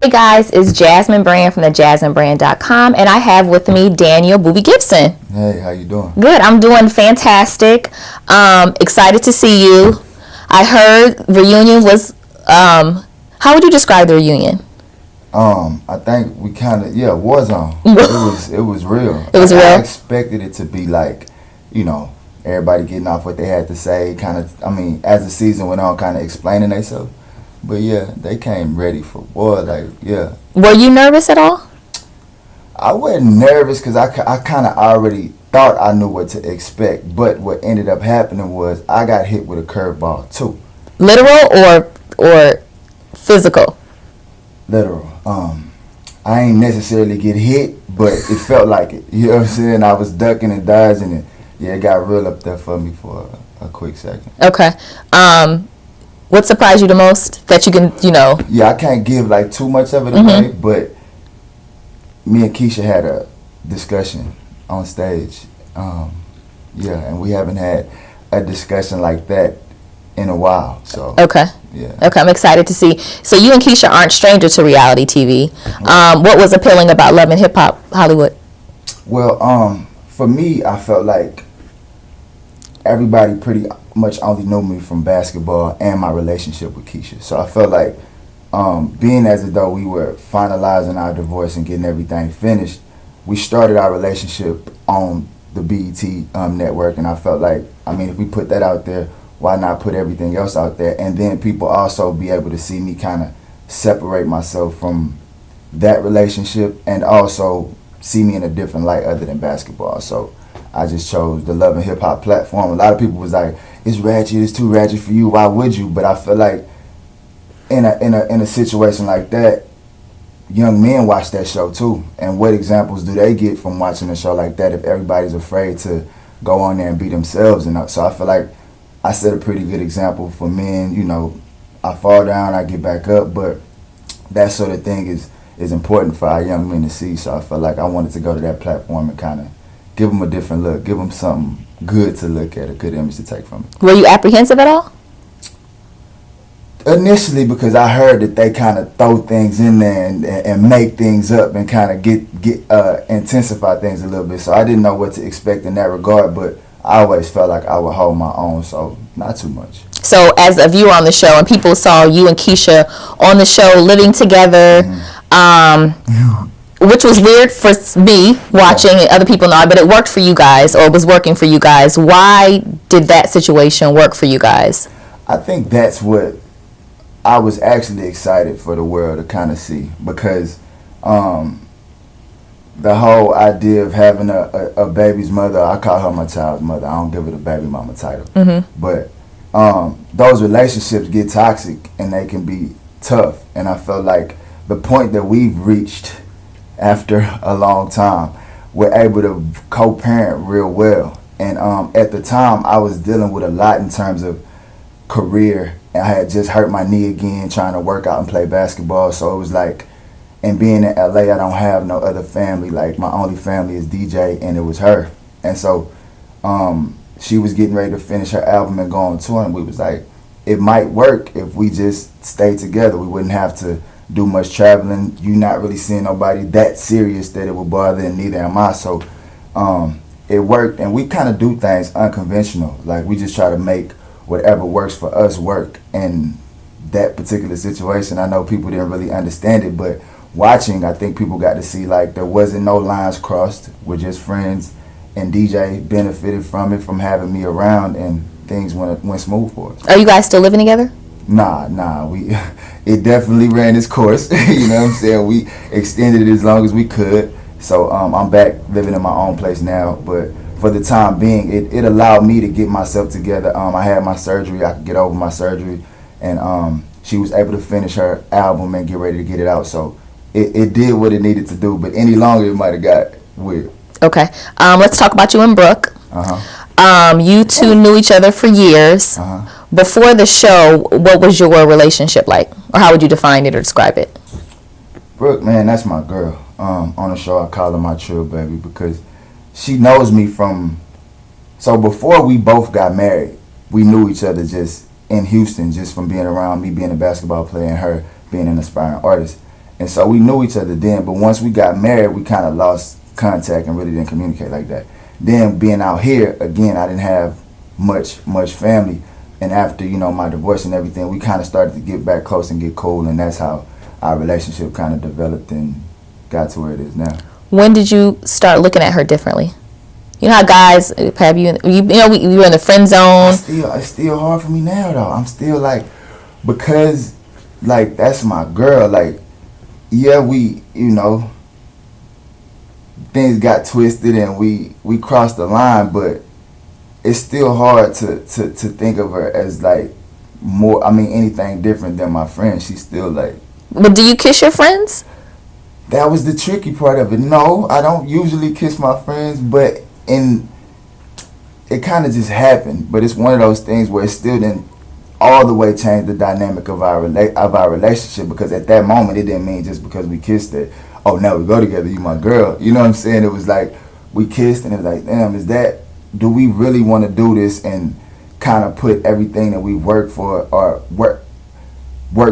Hey guys, it's Jasmine Brand from the JasmineBrand.com, and I have with me Daniel Booby Gibson. Hey, how you doing? Good, I'm doing fantastic. Excited to see you. I heard reunion was. How would you describe the reunion? I think we kind of war zone. It was real. It was real. I expected it to be like, everybody getting off what they had to say. Kind of, as the season went on, kind of explaining themselves. But yeah, they came ready for war. Were you nervous at all? I wasn't nervous because I kind of already thought I knew what to expect. But what ended up happening was I got hit with a curveball too. Literal or physical? Literal. I ain't necessarily get hit, but it felt like it. You know what I'm saying? I was ducking and dodging, and it got real up there for me for a quick second. Okay. What surprised you the most that you can, Yeah, I can't give like too much of it away, but me and Keyshia had a discussion on stage. And we haven't had a discussion like that in a while. So Okay. yeah. Okay, I'm excited to see. So you and Keyshia aren't strangers to reality TV. What was appealing about Love and Hip Hop Hollywood? Well, for me, I felt like everybody pretty much only knew me from basketball and my relationship with Keyshia. So I felt like being as though we were finalizing our divorce and getting everything finished, we started our relationship on the BET network, and I felt like, if we put that out there, why not put everything else out there? And then people also be able to see me kind of separate myself from that relationship and also see me in a different light other than basketball. So I just chose the Love and Hip Hop platform. A lot of people was like, it's ratchet, it's too ratchet for you, why would you? But I feel like in a situation like that, young men watch that show too. And what examples do they get from watching a show like that if everybody's afraid to go on there and be themselves? And so I feel like I set a pretty good example for men. I fall down, I get back up, but that sort of thing is important for our young men to see. So I felt like I wanted to go to that platform and kind of give them a different look, give them something good to look at, a good image to take from it. Were you apprehensive at all? Initially, because I heard that they kind of throw things in there and make things up and kind of get intensify things a little bit. So I didn't know what to expect in that regard, but I always felt like I would hold my own, so not too much. So as a viewer on the show, and people saw you and Keyshia on the show living together, which was weird for me watching, and other people know, but it worked for you guys, or it was working for you guys. Why did that situation work for you guys? I think that's what I was actually excited for the world to kind of see, because the whole idea of having a baby's mother, I call her my child's mother. I don't give her the baby mama title. But those relationships get toxic and they can be tough. And I felt like the point that we've reached after a long time, we're able to co-parent real well. And at the time, I was dealing with a lot in terms of career. I had just hurt my knee again trying to work out and play basketball. So it was like, and being in LA, I don't have no other family. Like, my only family is DJ, and it was her. And so she was getting ready to finish her album and go on tour, and we was like, it might work if we just stay together. We wouldn't have to do much traveling. You not really seeing nobody that serious that it would bother, and neither am I. So it worked, and we kind of do things unconventional. Like, we just try to make whatever works for us work. And that particular situation, I know people didn't really understand it, but watching, I think people got to see, like, there wasn't no lines crossed. We're just friends, and DJ benefited from it, from having me around, and things went smooth for us. Are you guys still living together? Nah, it definitely ran its course. You know what I'm saying? We extended it as long as we could. So I'm back living in my own place now, but for the time being, it allowed me to get myself together. I had my surgery, I could get over my surgery, and she was able to finish her album and get ready to get it out. So it did what it needed to do, but any longer it might have got weird. Okay. Let's talk about you and Brooke. You two knew each other for years. Before the show, what was your relationship like? Or how would you define it or describe it? Brooke, man, that's my girl. On the show, I call her my trill baby because she knows me from... So before we both got married, we knew each other just in Houston, just from being around me being a basketball player and her being an aspiring artist. And so we knew each other then, but once we got married, we kind of lost contact and really didn't communicate like that. Then being out here, again, I didn't have much family. And after, my divorce and everything, we kind of started to get back close and get cool, and that's how our relationship kind of developed and got to where it is now. When did you start looking at her differently? You know how guys have you were in the friend zone. It's still hard for me now, though. I'm still like, because, like, that's my girl. Like, yeah, we, things got twisted and we crossed the line, but it's still hard to think of her as, like, more, anything different than my friend. She's still, like... But do you kiss your friends? That was the tricky part of it. No, I don't usually kiss my friends, but it kind of just happened. But it's one of those things where it still didn't all the way change the dynamic of our relationship, because at that moment it didn't mean just because we kissed that, oh, now we go together, you my girl. You know what I'm saying? It was like we kissed and it was like, damn, do we really want to do this and kind of put everything that we work for or work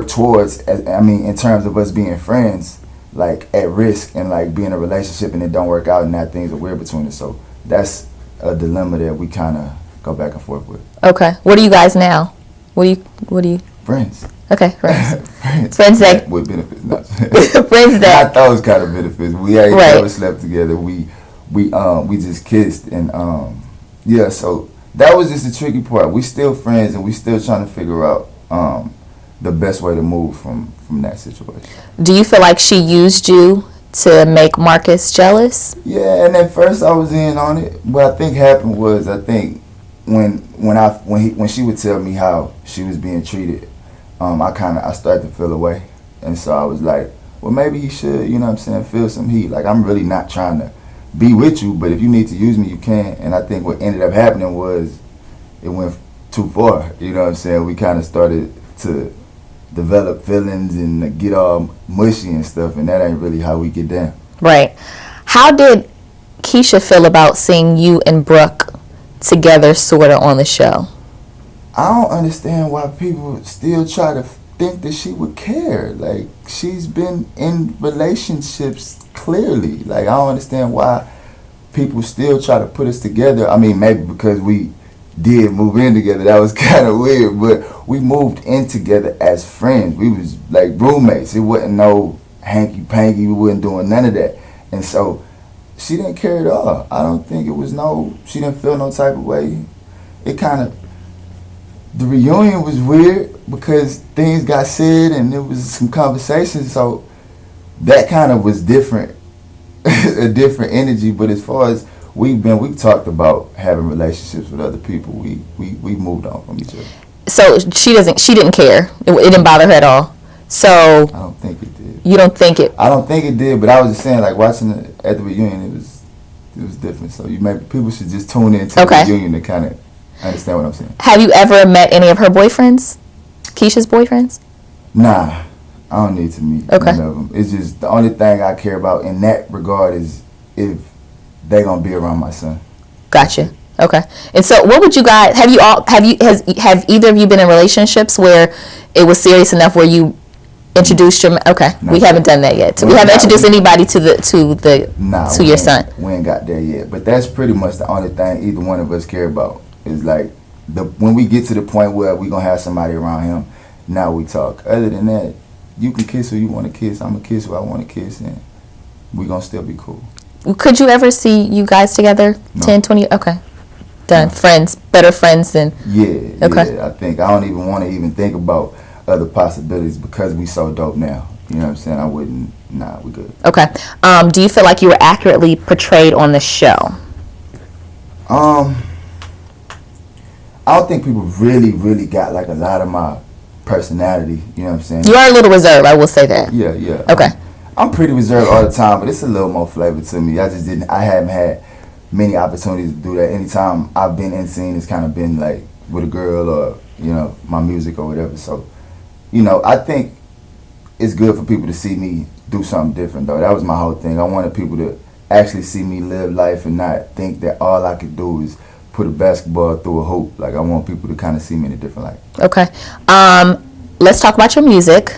towards, in terms of us being friends, like at risk and like being in a relationship and it don't work out and that things are weird between us. So that's a dilemma that we kind of go back and forth with. Okay. What are you guys now? What do you? Friends. Okay, friends. friends that with benefits. Not friends that not those kind of benefits. We ain't never slept together. We just kissed and yeah. So that was just the tricky part. We still friends and we still trying to figure out the best way to move from that situation. Do you feel like she used you to make Marcus jealous? Yeah, and at first I was in on it. What I think happened was when she would tell me how she was being treated, I started to feel away, and so I was like, well, maybe he should, feel some heat. Like, I'm really not trying to be with you, but if you need to use me, you can. And I think what ended up happening was it went too far. You know what I'm saying? We kind of started to develop feelings and get all mushy and stuff, and that ain't really how we get down. Right. How did Keyshia feel about seeing you and Brooke together sort of on the show? I don't understand why people still try to think that she would care. Like, she's been in relationships clearly. Like, I don't understand why people still try to put us together. Maybe because we did move in together. That was kind of weird, but we moved in together as friends. We was like roommates. It wasn't no hanky-panky. We wasn't doing none of that. And so she didn't care at all. I don't think it was she didn't feel no type of way. The reunion was weird because things got said and there was some conversations, so that kind of was different, a different energy. But as far as we've talked about having relationships with other people, we moved on from each other. So she didn't care. It didn't bother her at all. So I don't think it did. You don't think it? I don't think it did, but I was just saying, like, watching it at the reunion, it was different. So people should just tune into the reunion to kind of understand what I'm saying. Have you ever met any of her boyfriends? Keyshia's boyfriends? Nah, I don't need to meet none of them. It's just the only thing I care about in that regard is if they gonna be around my son. Gotcha. Okay. And so, what would you guys have either of you been in relationships where it was serious enough where you introduced your? Okay, no, we haven't done that yet. So we haven't introduced anybody to your son. We ain't got there yet. But that's pretty much the only thing either one of us care about. Is like when we get to the point where we gonna have somebody around him. Now we talk. Other than that, you can kiss who you want to kiss. I'm gonna kiss who I want to kiss, and we gonna still be cool. Could you ever see you guys together? No. 10, 20? Okay. Done. No. Friends. Better friends than... Yeah. Okay. Yeah, I think I don't even want to even think about other possibilities because we so dope now. You know what I'm saying? I wouldn't... Nah, we good. Okay. Do you feel like you were accurately portrayed on the show? I don't think people really, really got like a lot of my personality. You know what I'm saying? You are a little reserved, I will say that. Yeah. Okay. I'm pretty reserved all the time, but it's a little more flavor to me. I haven't had many opportunities to do that. Anytime I've been in scene, it's kind of been like with a girl or, my music or whatever. So, I think it's good for people to see me do something different, though. That was my whole thing. I wanted people to actually see me live life and not think that all I could do is put a basketball through a hoop. Like, I want people to kind of see me in a different light. Okay. let's talk about your music.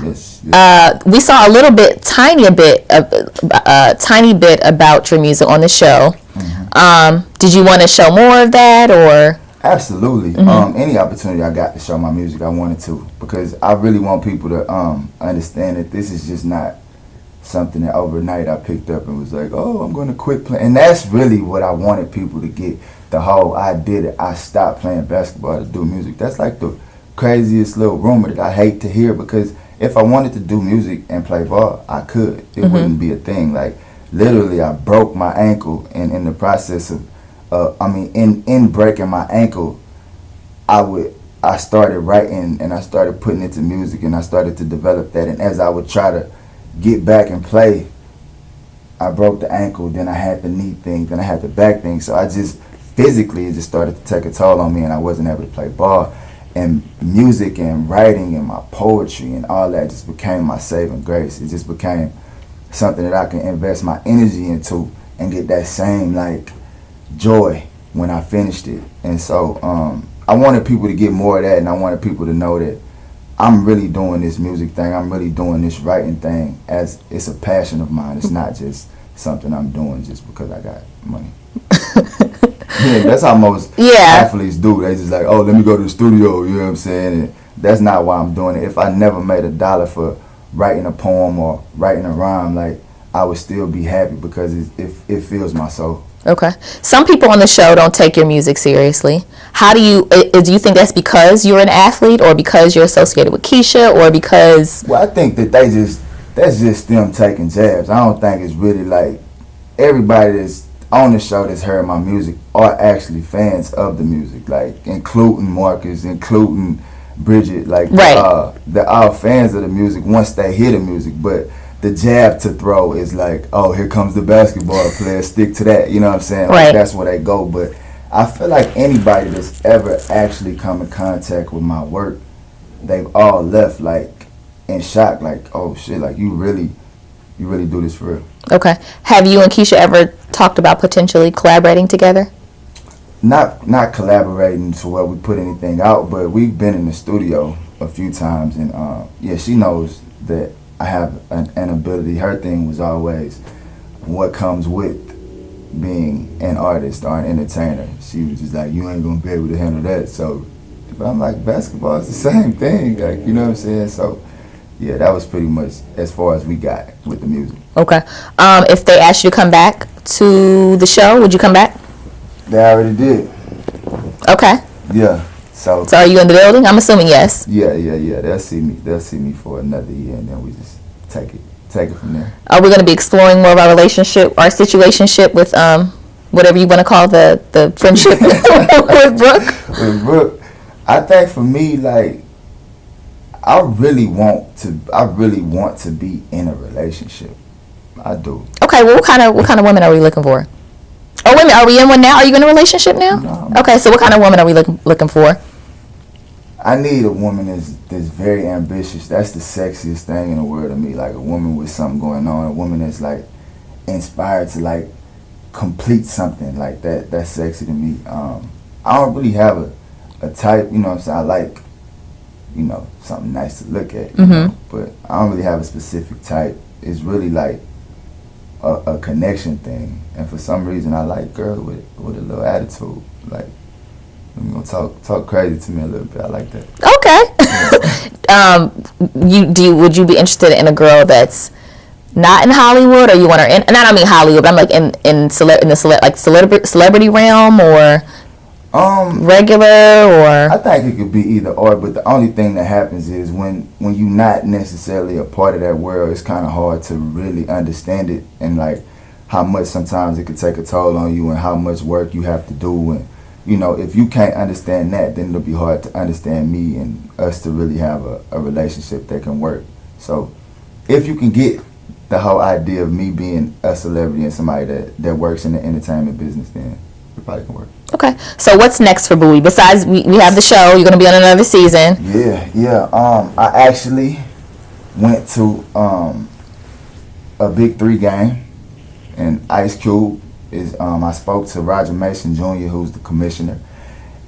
Yes. We saw a little bit, tiny bit about your music on the show. Did you want to show more of that, or? Absolutely. Any opportunity I got to show my music, I wanted to, because I really want people to understand that this is just not something that overnight I picked up and was like, oh, I'm going to quit playing. And that's really what I wanted people to get. The whole idea that I stopped playing basketball to do music. That's like the craziest little rumor that I hate to hear, because if I wanted to do music and play ball, I could. It wouldn't be a thing. Like, literally, I broke my ankle, and in the process of in breaking my ankle, I started writing and I started putting it to music, and I started to develop that. And as I would try to get back and play, I broke the ankle, then I had the knee thing, then I had the back thing. So I just physically, it just started to take a toll on me, and I wasn't able to play ball. And music and writing and my poetry and all that just became my saving grace. It just became something that I can invest my energy into and get that same like joy when I finished it. And so I wanted people to get more of that, and I wanted people to know that I'm really doing this music thing, I'm really doing this writing thing as it's a passion of mine. It's not just something I'm doing just because I got money. Yeah, that's how most athletes do. They just like, oh, let me go to the studio, you know what I'm saying? And that's not why I'm doing it. If I never made $1 for writing a poem or writing a rhyme, like, I would still be happy because it fills my soul. Okay. Some people on the show don't take your music seriously. How do you think that's because you're an athlete, or because you're associated with Keyshia, or because? Well, I think that that's just them taking jabs. I don't think it's really like everybody that's on the show that's heard my music are actually fans of the music, like including Marcus, including Bridget, like they're all fans of the music once they hear the music. But the jab to throw is like, oh, here comes the basketball player, stick to that, you know what I'm saying? Right. Like, that's where they go. But I feel like anybody that's ever actually come in contact with my work, they've all left like in shock, like, oh shit, like you really do this for real. Okay. Have you and Keyshia ever talked about potentially collaborating together? Not collaborating to where we put anything out, but we've been in the studio a few times, and she knows that I have an ability. Her thing was always what comes with being an artist or an entertainer. She was just like, you ain't gonna be able to handle that. So, but I'm like, basketball is the same thing, like, you know what I'm saying? So, yeah, that was pretty much as far as we got with the music. Okay. If they asked you to come back to the show, would you come back? They already did. Okay. Yeah. So are you in the building? I'm assuming yes. Yeah. They'll see me for another year, and then we just take it from there. Are we going to be exploring more of our relationship, our situationship with whatever you want to call the friendship with Brooke? With Brooke, I think for me, like, I really want to be in a relationship. I do. Okay. Well, what kind of women are we looking for? Oh, wait a minute. Are we in one now? Are you in a relationship now? No. Okay. So what kind of woman are we looking for? I need a woman that's very ambitious. That's the sexiest thing in the world to me. Like a woman with something going on. A woman that's like inspired to like complete something like that. That's sexy to me. I don't really have a type. You know what I'm saying? I like, you know, something nice to look at. You know? But I don't really have a specific type. It's really like a connection thing. And for some reason, I like girls with a little attitude. Like, I'm gonna talk crazy to me a little bit. I like that. Okay. Would you be interested in a girl that's not in Hollywood, or you want her in? And I don't mean Hollywood, but I'm like in the celebrity realm, or regular, or? I think it could be either or. But the only thing that happens is when you're not necessarily a part of that world, it's kind of hard to really understand it, and like how much sometimes it could take a toll on you, and how much work you have to do. And you know, if you can't understand that, then it'll be hard to understand me and us to really have a relationship that can work. So if you can get the whole idea of me being a celebrity and somebody that works in the entertainment business, then it probably can work. Okay. So what's next for Booby? Besides, we have the show. You're going to be on another season. Yeah. I actually went to a Big 3 game, and Ice Cube is I spoke to Roger Mason Jr., who's the commissioner,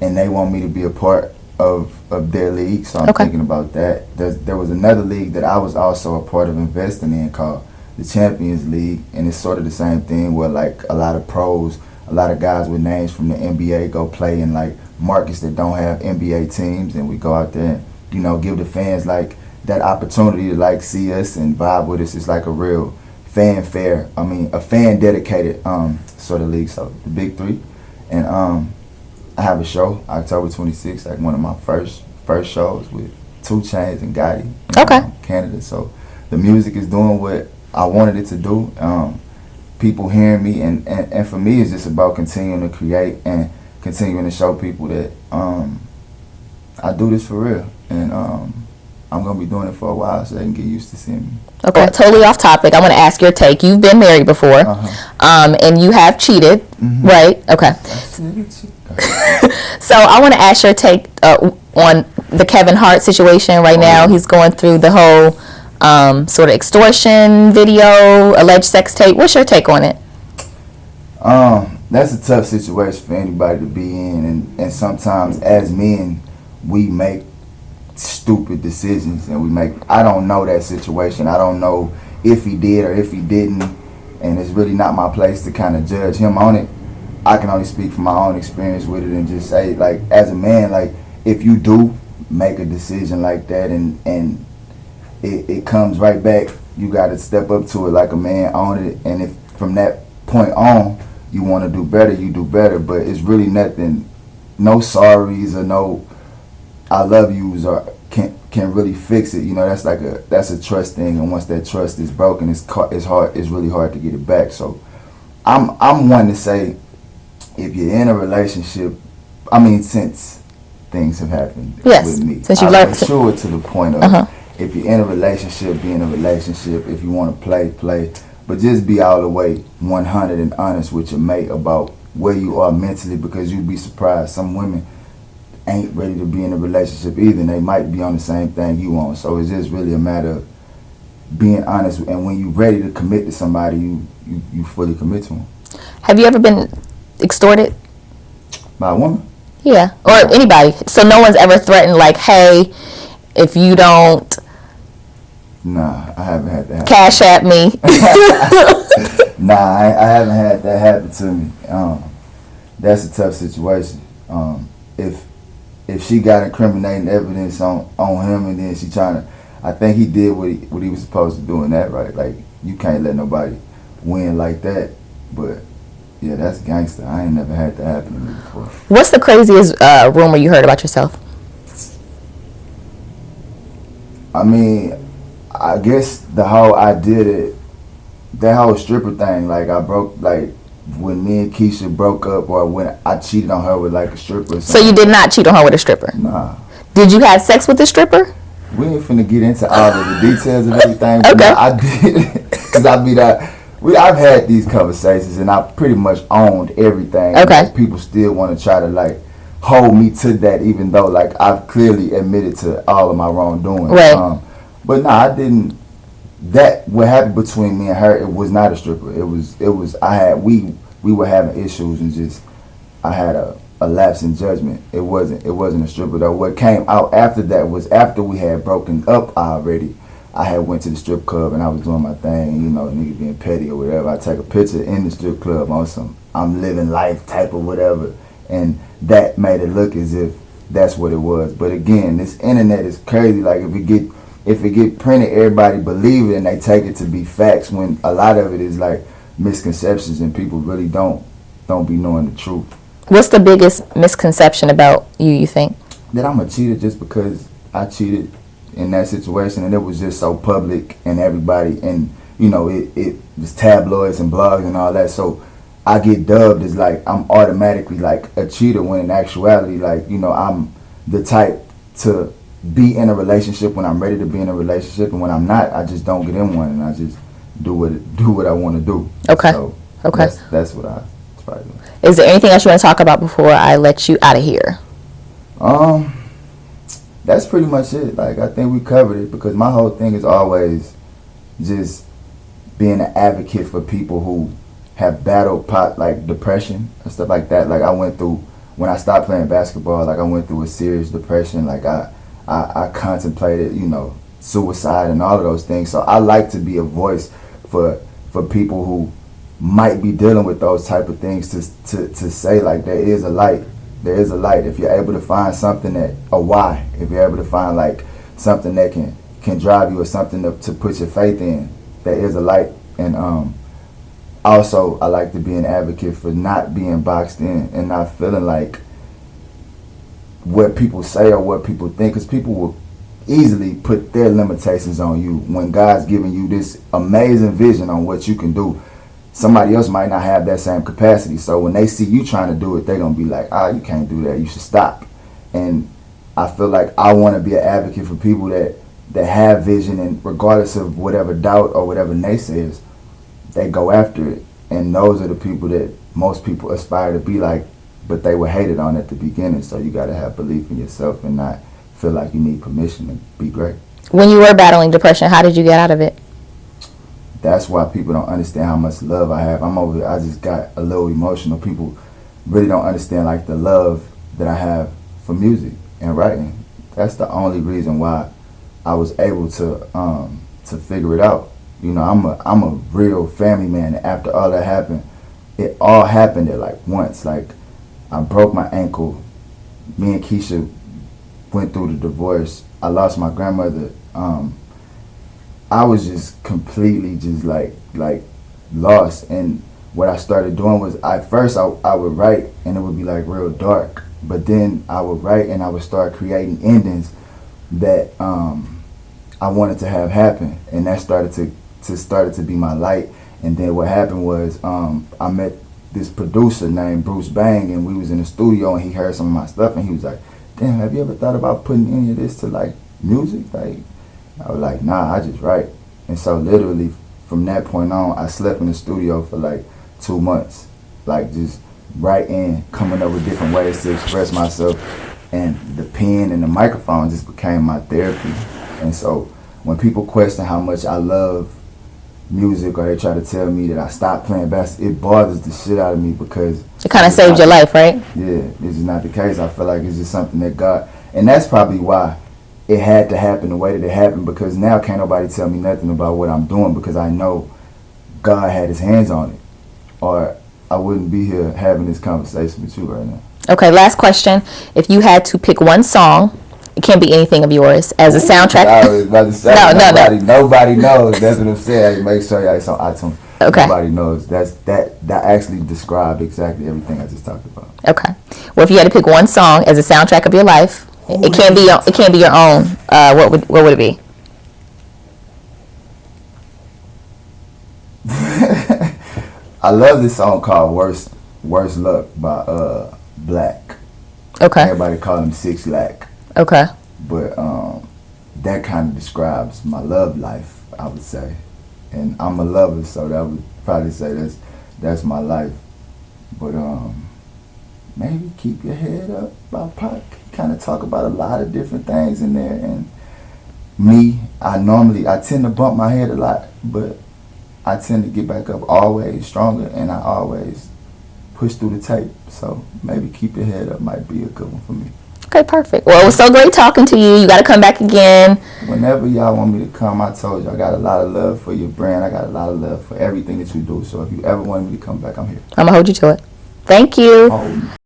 and they want me to be a part of of their league, so I'm thinking about that. There was another league that I was also a part of investing in called the Champions League, and it's sort of the same thing where like a lot of pros, a lot of guys with names from the NBA go play in like markets that don't have NBA teams, and we go out there and, you know, give the fans like that opportunity to like see us and vibe with us. It's like a real fanfare. I mean, a fan dedicated sort of league. So the Big Three, and I have a show October 26th, like one of my first shows with 2 Chainz and Gotti in Canada. So the music is doing what I wanted it to do. People hearing me, and for me, it's just about continuing to create and continuing to show people that I do this for real, and I'm gonna be doing it for a while, so they can get used to seeing me. Okay, totally off topic. I want to ask your take. You've been married before, and you have cheated, right? Okay. So I want to ask your take on the Kevin Hart situation right now. He's going through the whole sort of extortion video, alleged sex tape. What's your take on it? That's a tough situation for anybody to be in, and sometimes as men, we make stupid decisions, and I don't know that situation. I don't know if he did or if he didn't, and it's really not my place to kind of judge him on it. I can only speak from my own experience with it and just say, like, as a man, like, if you do make a decision like that and it comes right back, you got to step up to it like a man, own it, and if from that point on you want to do better, you do better. But it's really nothing, no sorries or no I love yous or can really fix it. You know, that's a trust thing, and once that trust is broken, it's really hard to get it back. So I'm one to say, if you're in a relationship, I mean, since things have happened with me, since you've learned, sure, to the point of if you're in a relationship, be in a relationship. If you want to play, but just be all the way 100 and honest with your mate about where you are mentally, because you'd be surprised. Some women ain't ready to be in a relationship either, and they might be on the same thing you on. So it's just really a matter of being honest, and when you're ready to commit to somebody, you fully commit to them. Have you ever been extorted by a woman? Yeah, or anybody. So no one's ever threatened, like, hey, if you don't, nah, I haven't had that happen. Cash at me. Nah, I haven't had that happen to me. That's a tough situation. If she got incriminating evidence on him, and then she trying to, I think he did what he was supposed to do in that, right? Like, you can't let nobody win like that. But yeah, that's gangster. I ain't never had that happen to me before. What's the craziest rumor you heard about yourself? I mean, I guess the whole that whole stripper thing. Like, when me and Keyshia broke up, or when I cheated on her with like a stripper. So you did not cheat on her with a stripper? Nah. Did you have sex with the stripper? We ain't finna get into all of the details of everything. But okay. I did, because I've had these conversations, and I pretty much owned everything. Okay. Like, people still want to try to like hold me to that, even though like I've clearly admitted to all of my wrongdoing. Right. But no, I didn't. That what happened between me and her, it was not a stripper. We were having issues, and just I had a lapse in judgment. It wasn't a stripper though. What came out after that was after we had broken up already. I had went to the strip club and I was doing my thing, you know, nigga being petty or whatever. I take a picture in the strip club on some I'm living life type of whatever, and that made it look as if that's what it was. But again, this internet is crazy. Like, if it get printed, everybody believe it and they take it to be facts, when a lot of it is like misconceptions, and people really don't be knowing the truth. What's the biggest misconception about you think? That I'm a cheater just because I cheated in that situation, and it was just so public, and everybody, and you know, it was tabloids and blogs and all that, so I get dubbed as like I'm automatically like a cheater, when in actuality, like, you know, I'm the type to be in a relationship when I'm ready to be in a relationship, and when I'm not, I just don't get in one, and I just do what I want to do. Okay. So okay. That's what I probably do. Is there anything else you want to talk about before I let you out of here? That's pretty much it. Like, I think we covered it, because my whole thing is always just being an advocate for people who have battled like depression and stuff like that. Like, I went through when I stopped playing basketball, like I went through a serious depression. Like I contemplated, you know, suicide and all of those things. So I like to be a voice for people who might be dealing with those type of things, to say like there is a light. There is a light. If you're able to find something that, a why, if you're able to find like something that can drive you, or something to put your faith in, there is a light. And also I like to be an advocate for not being boxed in and not feeling like what people say or what people think, because people will easily put their limitations on you when God's giving you this amazing vision on what you can do. Somebody else might not have that same capacity, so when they see you trying to do it, they're gonna be like, you can't do that, you should stop. And I feel like I want to be an advocate for people that have vision, and regardless of whatever doubt or whatever naysayers, they go after it. And those are the people that most people aspire to be like, but they were hated on at the beginning. So you got to have belief in yourself and not feel like you need permission to be great. When you were battling depression, how did you get out of it? That's why people don't understand how much love I have. I just got a little emotional. People really don't understand like the love that I have for music and writing. That's the only reason why I was able to figure it out. You know, I'm a real family man. And after all that happened, it all happened at like once. Like I broke my ankle. Me and Keyshia went through the divorce. I lost my grandmother. I was just completely just like lost. And what I started doing was, at first I would write and it would be like real dark. But then I would write and I would start creating endings that I wanted to have happen, and that started to be my light. And then what happened was I met this producer named Bruce Bang, and we was in the studio, and he heard some of my stuff, and he was like, damn, have you ever thought about putting any of this to like music? Like, I was like, nah, I just write. And so literally from that point on, I slept in the studio for like 2 months, like just writing, coming up with different ways to express myself, and the pen and the microphone just became my therapy. And so when people question how much I love music, or they try to tell me that I stopped playing basketball, it bothers the shit out of me, because it kind of saved your life, right? Yeah, this is not the case. I feel like it's just something that God, and that's probably why it had to happen the way that it happened, because now can't nobody tell me nothing about what I'm doing, because I know God had his hands on it, or I wouldn't be here having this conversation with you right now. Okay, last question. If you had to pick one song, it can't be anything of yours, as a soundtrack. I was about to say, nobody knows. That's what I'm saying. Make sure it's on iTunes. Okay. Nobody knows. That actually described exactly everything I just talked about. Okay. Well, if you had to pick one song as a soundtrack of your life, it can't be your own. What would it be? I love this song called "Worst Luck" by Black. Okay. Everybody call him 6 Lack. Okay. But that kind of describes my love life, I would say. And I'm a lover, so that would probably say that's my life. But maybe Keep Your Head Up by Pac. Kind of talk about a lot of different things in there. And me, I tend to bump my head a lot, but I tend to get back up always stronger, and I always push through the tape. So maybe Keep Your Head Up might be a good one for me. Okay, perfect. Well, it was so great talking to you. You got to come back again. Whenever y'all want me to come, I told you I got a lot of love for your brand. I got a lot of love for everything that you do. So if you ever want me to come back, I'm here. I'm going to hold you to it. Thank you.